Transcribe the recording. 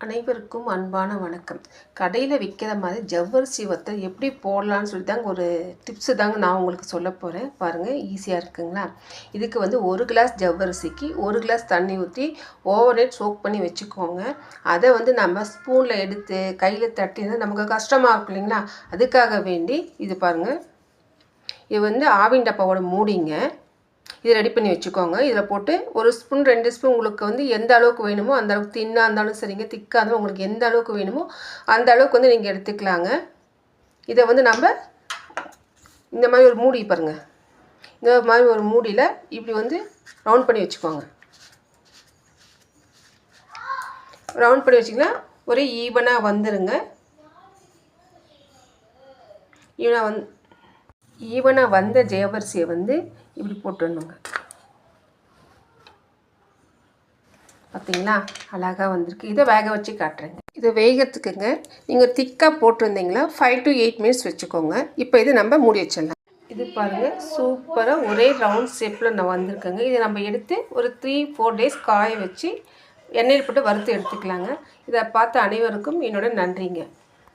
அனைவருக்கும் அன்பான வணக்கம். கடையில் விற்கிற மாதிரி ஜவ்வரிசி வத்தல் எப்படி போடலான்னு சொல்லி தாங்க ஒரு டிப்ஸு தாங்க நான் உங்களுக்கு சொல்ல போகிறேன். பாருங்கள், ஈஸியாக இருக்குங்களா? இதுக்கு வந்து 1 கிளாஸ் ஜவ்வரிசிக்கு 1 கிளாஸ் தண்ணி ஊற்றி ஓவர் நைட் சோக் பண்ணி வச்சுக்கோங்க. அதை வந்து நம்ம ஸ்பூனில் எடுத்து கையில் தட்டினா நமக்கு கஷ்டமாக இருக்கும் இல்லைங்களா? அதுக்காக வேண்டி இது பாருங்கள், இது வந்து ஆவின் டப்பாவோட மூடிங்க. இது ரெடி பண்ணி வச்சுக்கோங்க. இதில் போட்டு 1 ஸ்பூன் 2 ஸ்பூன் உங்களுக்கு வந்து எந்த அளவுக்கு வேணுமோ அந்த அளவுக்கு, தின்னாக இருந்தாலும் சரிங்க, திக்காக இருந்தாலும் உங்களுக்கு எந்த அளவுக்கு வேணுமோ அந்த அளவுக்கு வந்து நீங்கள் எடுத்துக்கலாங்க. இதை வந்து நம்ம இந்த மாதிரி ஒரு மூடி பாருங்கள், இந்த மாதிரி ஒரு மூடியில் இப்படி வந்து ரவுண்ட் பண்ணி வச்சுக்கோங்க. ரவுண்ட் பண்ணி வச்சிங்கன்னா ஒரே ஈவனாக வந்துடுங்க. ஈவனாக வந்த ஜவ்வரிசியை வந்து இப்படி போட்டுடணுங்க. பார்த்தீங்களா, அழகாக வந்திருக்கு. இதை வேக வச்சு காட்டுறேங்க. இதை வேகிறதுக்குங்க நீங்கள் திக்காக போட்டிருந்தீங்களா 5 to 8 மினிட்ஸ் வச்சுக்கோங்க. இப்போ இது நம்ம மூடி வச்சிடலாம். இது பாருங்கள், சூப்பராக ஒரே ரவுண்ட் ஷேப்பில் நான் வந்திருக்கேங்க. இதை நம்ம எடுத்து ஒரு 3-4 டேஸ் காய வச்சு எண்ணெயில் போட்டு வறுத்து எடுத்துக்கலாங்க. இதை பார்த்த அனைவருக்கும் என்னோட நன்றிங்க.